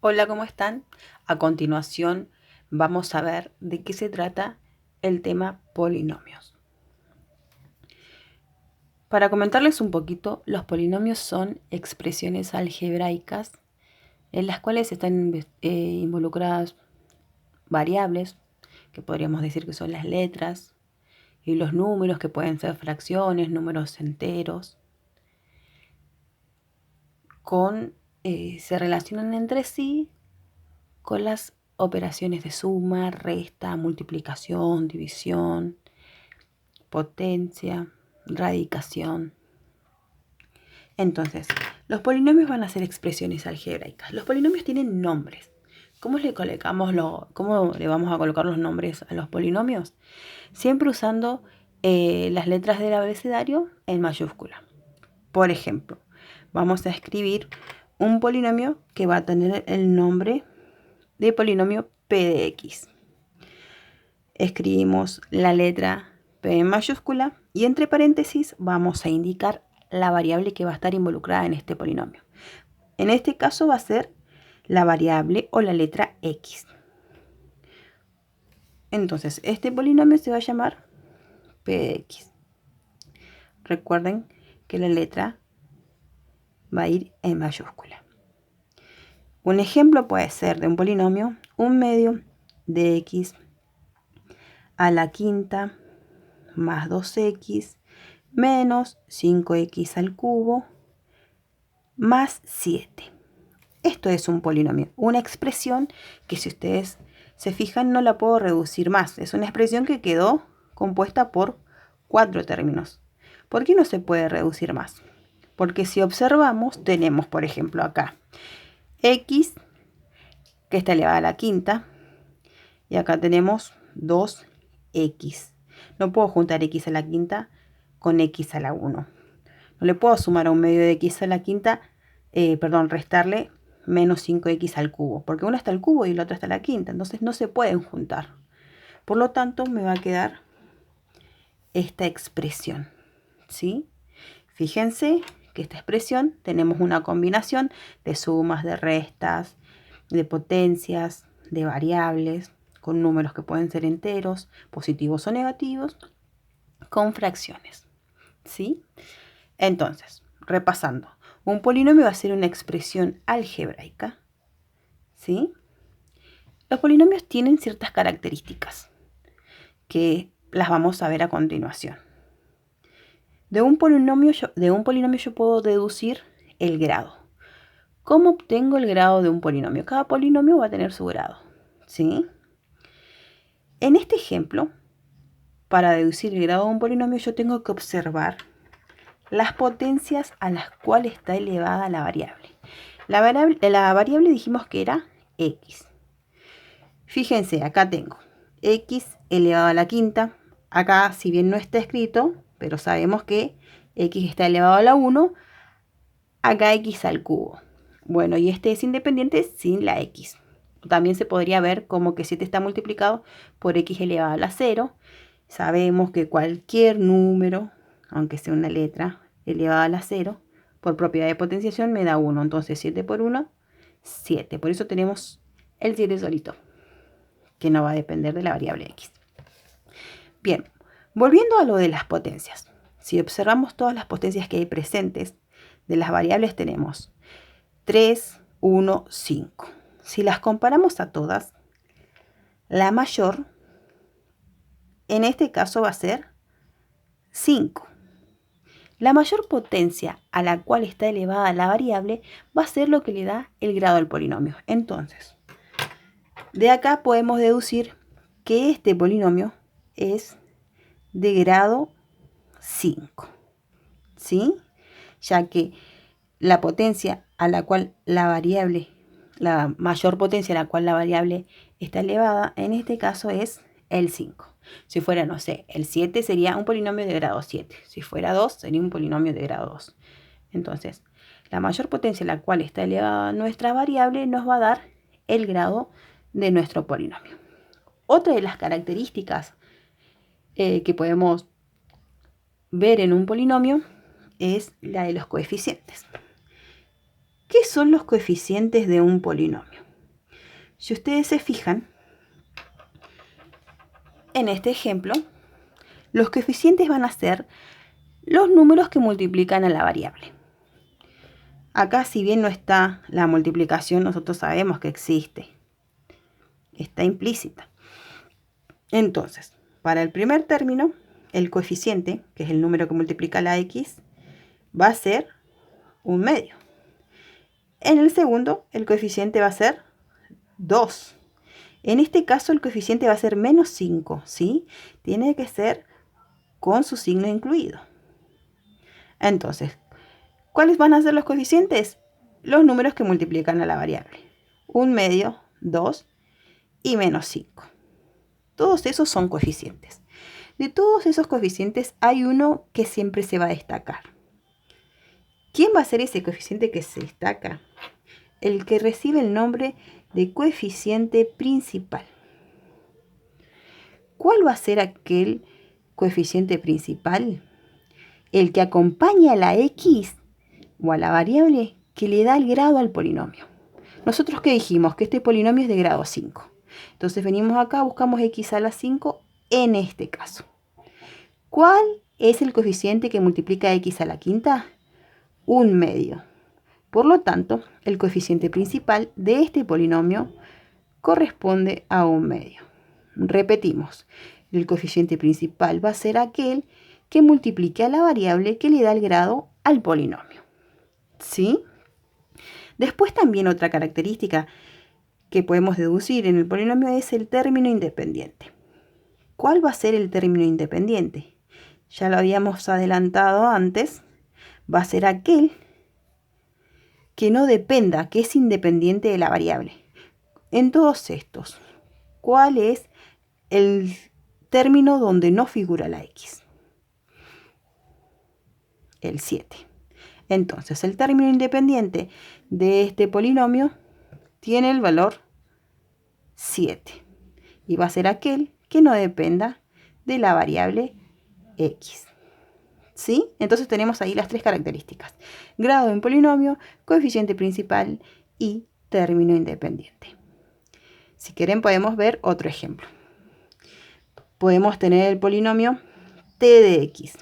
Hola, ¿cómo están? A continuación vamos a ver de qué se trata el tema polinomios. Para comentarles un poquito, los polinomios son expresiones algebraicas en las cuales están involucradas variables, que podríamos decir que son las letras, y los números, que pueden ser fracciones, números enteros, se relacionan entre sí con las operaciones de suma, resta, multiplicación, división, potencia, radicación. Entonces, los polinomios van a ser expresiones algebraicas. Los polinomios tienen nombres. ¿Cómo le vamos a colocar los nombres a los polinomios? Siempre usando las letras del abecedario en mayúscula. Por ejemplo, vamos a escribir un polinomio que va a tener el nombre de polinomio p de x. Escribimos la letra P en mayúscula y entre paréntesis vamos a indicar la variable que va a estar involucrada en este polinomio. En este caso va a ser la variable o la letra x. Entonces, este polinomio se va a llamar P de x. Recuerden que la letra va a ir en mayúscula. Un ejemplo puede ser de un polinomio 1/2 de x a la quinta más 2x menos 5x al cubo más 7. Esto es un polinomio, una expresión que, si ustedes se fijan, no la puedo reducir más. Es una expresión que quedó compuesta por 4 términos. ¿Por qué no se puede reducir más? Porque si observamos, tenemos, por ejemplo, acá x, que está elevada a la quinta, y acá tenemos 2x. No puedo juntar x a la quinta con x a la 1. No le puedo sumar a 1/2 de x a la quinta, restarle menos 5x al cubo, porque uno está al cubo y el otro está a la quinta, entonces no se pueden juntar. Por lo tanto, me va a quedar esta expresión, ¿sí? Fíjense que esta expresión tenemos una combinación de sumas, de restas, de potencias, de variables, con números que pueden ser enteros, positivos o negativos, con fracciones, ¿sí? Entonces, repasando, un polinomio va a ser una expresión algebraica, ¿sí? Los polinomios tienen ciertas características que las vamos a ver a continuación. De un polinomio yo puedo deducir el grado. ¿Cómo obtengo el grado de un polinomio? Cada polinomio va a tener su grado, ¿sí? En este ejemplo, para deducir el grado de un polinomio, yo tengo que observar las potencias a las cuales está elevada la variable. La variable dijimos que era x. Fíjense, acá tengo x elevado a la quinta. Acá, si bien no está escrito, pero sabemos que x está elevado a la 1, acá x al cubo. Bueno, y este es independiente sin la x. También se podría ver como que 7 está multiplicado por x elevado a la 0. Sabemos que cualquier número, aunque sea una letra elevada a la 0, por propiedad de potenciación me da 1. Entonces 7 por 1, 7. Por eso tenemos el 7 solito, que no va a depender de la variable x. Bien, volviendo a lo de las potencias. Si observamos todas las potencias que hay presentes de las variables, tenemos 3, 1, 5. Si las comparamos a todas, la mayor en este caso va a ser 5. La mayor potencia a la cual está elevada la variable va a ser lo que le da el grado al polinomio. Entonces, de acá podemos deducir que este polinomio es de grado 5, ¿sí? Ya que la potencia a la cual la variable, la mayor potencia a la cual la variable está elevada, en este caso es el 5. Si fuera, no sé, el 7 sería un polinomio de grado 7. Si fuera 2, sería un polinomio de grado 2. Entonces, la mayor potencia a la cual está elevada nuestra variable nos va a dar el grado de nuestro polinomio. Otra de las características que podemos ver en un polinomio es la de los coeficientes. ¿Qué son los coeficientes de un polinomio? Si ustedes se fijan, en este ejemplo, los coeficientes van a ser los números que multiplican a la variable. Acá, si bien no está la multiplicación, nosotros sabemos que existe. Está implícita. Entonces, para el primer término, el coeficiente, que es el número que multiplica la x, va a ser 1/2. En el segundo, el coeficiente va a ser 2. En este caso, el coeficiente va a ser -5, ¿sí? Tiene que ser con su signo incluido. Entonces, ¿cuáles van a ser los coeficientes? Los números que multiplican a la variable. 1/2, 2 y -5. Todos esos son coeficientes. De todos esos coeficientes hay uno que siempre se va a destacar. ¿Quién va a ser ese coeficiente que se destaca? El que recibe el nombre de coeficiente principal. ¿Cuál va a ser aquel coeficiente principal? El que acompaña a la x o a la variable que le da el grado al polinomio. Nosotros, ¿qué dijimos? Que este polinomio es de grado 5. Entonces venimos acá, buscamos x a la 5 en este caso. ¿Cuál es el coeficiente que multiplica x a la quinta? 1/2. Por lo tanto, el coeficiente principal de este polinomio corresponde a 1/2. Repetimos, el coeficiente principal va a ser aquel que multiplique a la variable que le da el grado al polinomio. ¿Sí? Después también otra característica que podemos deducir en el polinomio es el término independiente. ¿Cuál va a ser el término independiente? Ya lo habíamos adelantado antes. Va a ser aquel que no dependa, que es independiente de la variable. En todos estos, ¿cuál es el término donde no figura la x? El 7. Entonces, el término independiente de este polinomio tiene el valor 7. Y va a ser aquel que no dependa de la variable x. ¿Sí? Entonces tenemos ahí las tres características. Grado en polinomio, coeficiente principal y término independiente. Si quieren podemos ver otro ejemplo. Podemos tener el polinomio t de x,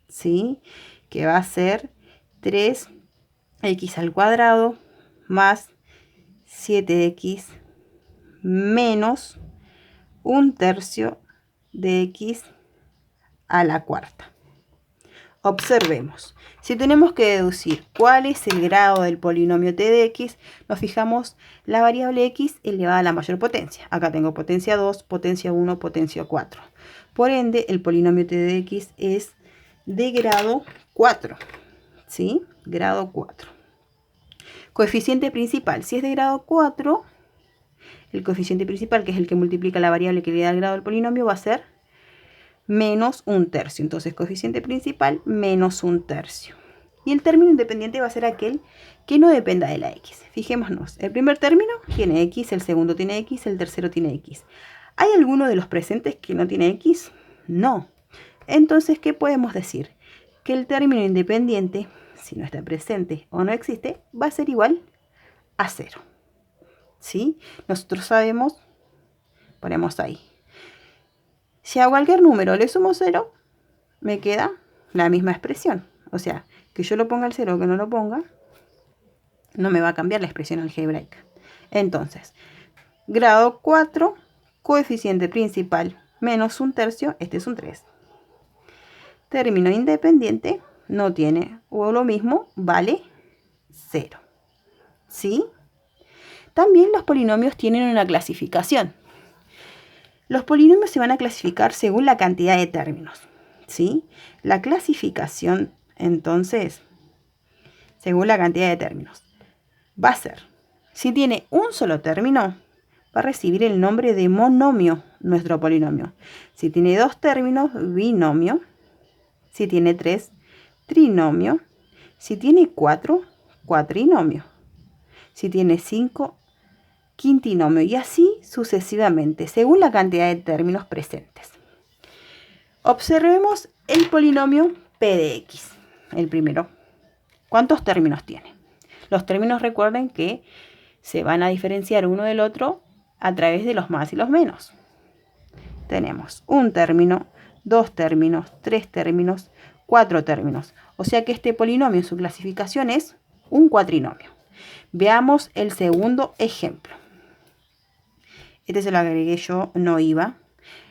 ¿sí? Que va a ser 3x al cuadrado más 7x menos 1/3 de x a la cuarta. Observemos, si tenemos que deducir cuál es el grado del polinomio t de x, nos fijamos la variable x elevada a la mayor potencia. Acá tengo potencia 2, potencia 1, potencia 4. Por ende, el polinomio t de x es de grado 4. ¿Sí? Grado 4. Coeficiente principal. Si es de grado 4, el coeficiente principal, que es el que multiplica la variable que le da el grado al polinomio, va a ser menos 1/3. Entonces, coeficiente principal menos 1/3. Y el término independiente va a ser aquel que no dependa de la x. Fijémonos, el primer término tiene x, el segundo tiene x, el tercero tiene x. ¿Hay alguno de los presentes que no tiene x? No. Entonces, ¿qué podemos decir? Que el término independiente, si no está presente o no existe, va a ser igual a 0. ¿Sí? Nosotros sabemos, ponemos ahí. Si a cualquier número le sumo 0, me queda la misma expresión. O sea, que yo lo ponga al 0 o que no lo ponga, no me va a cambiar la expresión algebraica. Entonces, grado 4, coeficiente principal menos 1/3, este es un 3. Término independiente no tiene, o lo mismo, vale 0. ¿Sí? También los polinomios tienen una clasificación. Los polinomios se van a clasificar según la cantidad de términos, ¿sí? La clasificación, entonces, según la cantidad de términos, va a ser, si tiene un solo término, va a recibir el nombre de monomio, nuestro polinomio. Si tiene 2 términos, binomio. Si tiene 3, trinomio. Si tiene 4, cuatrinomio. Si tiene 5, quintinomio, y así sucesivamente, según la cantidad de términos presentes. Observemos el polinomio p de x, el primero. ¿Cuántos términos tiene? Los términos, recuerden que se van a diferenciar uno del otro a través de los más y los menos. Tenemos un término, dos términos, tres términos, cuatro términos. O sea que este polinomio en su clasificación es un cuatrinomio. Veamos el segundo ejemplo. Este se lo agregué yo, no iba.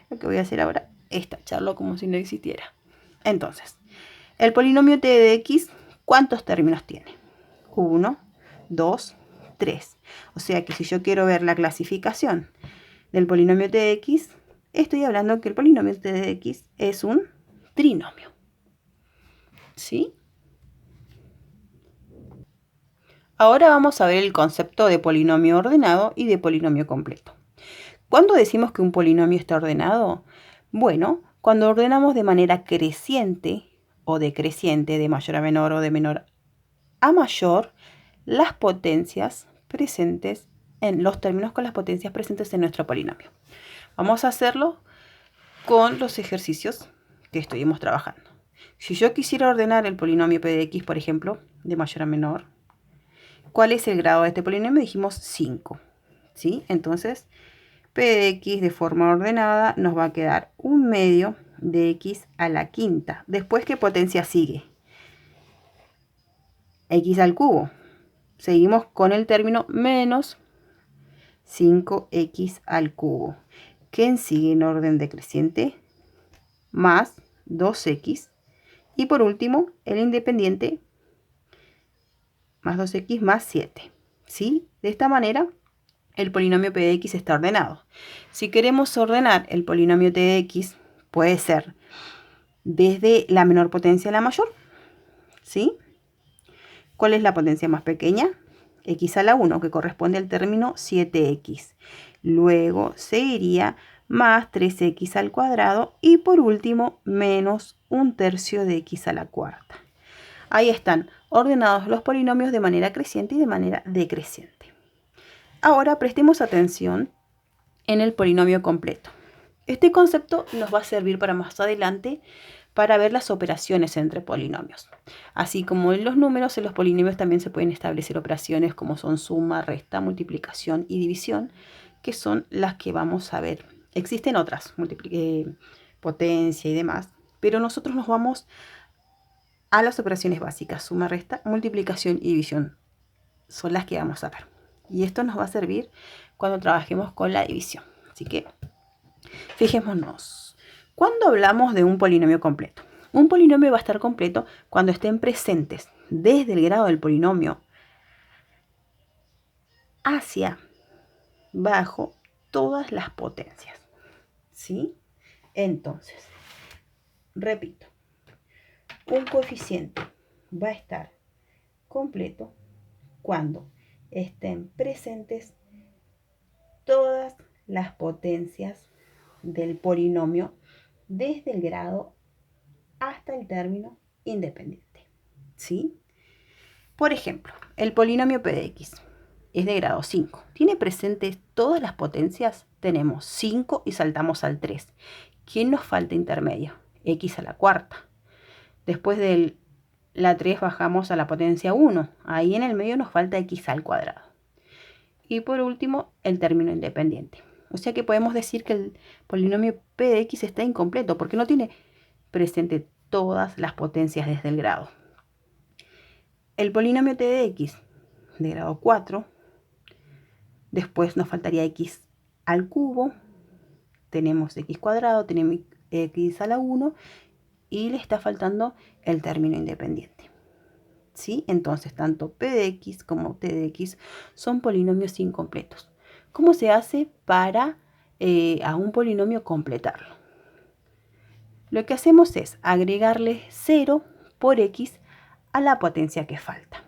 Lo que voy a hacer ahora es tacharlo como si no existiera. Entonces, el polinomio t de x, ¿cuántos términos tiene? 1, 2, 3. O sea que si yo quiero ver la clasificación del polinomio t de x, estoy hablando que el polinomio t de x es un trinomio. ¿Sí? Ahora vamos a ver el concepto de polinomio ordenado y de polinomio completo. ¿Cuándo decimos que un polinomio está ordenado? Bueno, cuando ordenamos de manera creciente o decreciente, de mayor a menor o de menor a mayor, las potencias presentes en los términos con las potencias presentes en nuestro polinomio. Vamos a hacerlo con los ejercicios que estuvimos trabajando. Si yo quisiera ordenar el polinomio p de x, por ejemplo, de mayor a menor, ¿cuál es el grado de este polinomio? Dijimos 5. ¿Sí? Entonces, p de x de forma ordenada nos va a quedar un medio de x a la quinta. Después, ¿qué potencia sigue? X al cubo. Seguimos con el término menos 5x al cubo. ¿Quién sigue en orden decreciente? Más 2x. Y por último, el independiente, más 2x más 7. ¿Sí? De esta manera, el polinomio p de x está ordenado. Si queremos ordenar el polinomio t de x, puede ser desde la menor potencia a la mayor. ¿Sí? ¿Cuál es la potencia más pequeña? X a la 1, que corresponde al término 7x. Luego seguiría más 3x al cuadrado y por último menos un tercio de x a la cuarta. Ahí están ordenados los polinomios de manera creciente y de manera decreciente. Ahora prestemos atención en el polinomio completo. Este concepto nos va a servir para más adelante para ver las operaciones entre polinomios. Así como en los números, en los polinomios también se pueden establecer operaciones como son suma, resta, multiplicación y división, que son las que vamos a ver. Existen otras, potencia y demás, pero nosotros nos vamos a las operaciones básicas, suma, resta, multiplicación y división. Son las que vamos a ver. Y esto nos va a servir cuando trabajemos con la división. Así que fijémonos. ¿Cuándo hablamos de un polinomio completo? Un polinomio va a estar completo cuando estén presentes desde el grado del polinomio hacia bajo todas las potencias. ¿Sí? Entonces, repito, un coeficiente va a estar completo cuando estén presentes todas las potencias del polinomio desde el grado hasta el término independiente. ¿Sí? Por ejemplo, el polinomio p de x es de grado 5. ¿Tiene presentes todas las potencias? Tenemos 5 y saltamos al 3. ¿Quién nos falta intermedio? X a la cuarta. Después de la 3 bajamos a la potencia 1. Ahí en el medio nos falta x al cuadrado. Y por último, el término independiente. O sea que podemos decir que el polinomio p de x está incompleto porque no tiene presente todas las potencias desde el grado. El polinomio t de x de grado 4, después nos faltaría x al cubo, tenemos x cuadrado, tenemos x a la 1 y le está faltando el término independiente. ¿Sí? Entonces, tanto p de x como t de x son polinomios incompletos. ¿Cómo se hace para a un polinomio completarlo? Lo que hacemos es agregarle 0 por x a la potencia que falta.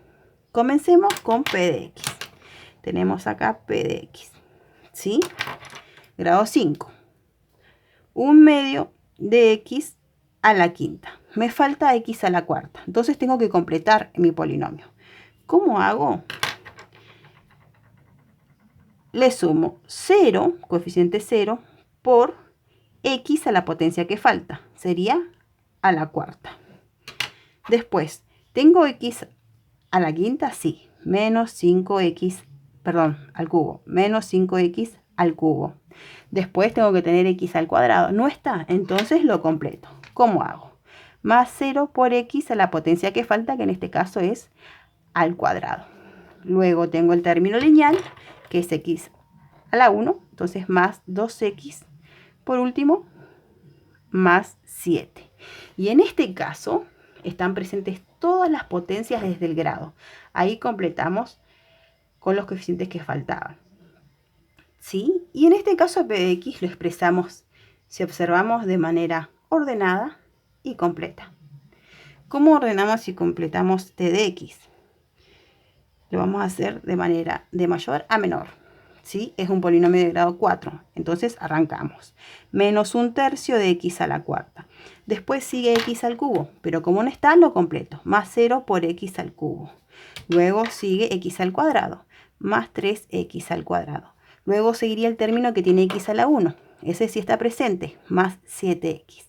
Comencemos con p de x. Tenemos acá p de x. ¿Sí? Grado 5. Un medio de x a la quinta. Me falta x a la cuarta. Entonces tengo que completar mi polinomio. ¿Cómo hago? Le sumo 0, coeficiente 0, por x a la potencia que falta. Sería a la cuarta. Después, ¿tengo x a la quinta? Sí. Menos 5x, perdón, al cubo. Menos 5x al cubo. Después tengo que tener x al cuadrado. ¿No está? Entonces lo completo. ¿Cómo hago? Más 0 por x a la potencia que falta, que en este caso es al cuadrado. Luego tengo el término lineal, que es x a la 1. Entonces más 2x. Por último, más 7. Y en este caso están presentes todas las potencias desde el grado. Ahí completamos con los coeficientes que faltaban. ¿Sí? Y en este caso p de x lo expresamos, si observamos, de manera ordenada y completa. ¿Cómo ordenamos y completamos t de x? Lo vamos a hacer de manera de mayor a menor. ¿Sí? Es un polinomio de grado 4. Entonces arrancamos. Menos 1/3 de x a la cuarta. Después sigue x al cubo, pero como no está, lo completo. Más 0 por x al cubo. Luego sigue x al cuadrado. Más 3x al cuadrado. Luego seguiría el término que tiene x a la 1. Ese sí está presente. Más 7x.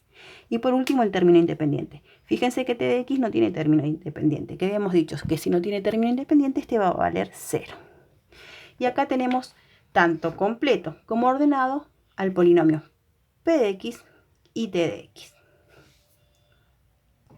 Y por último el término independiente. Fíjense que t de x no tiene término independiente. Que habíamos dicho que si no tiene término independiente, este va a valer 0. Y acá tenemos tanto completo como ordenado al polinomio p de x y t de x.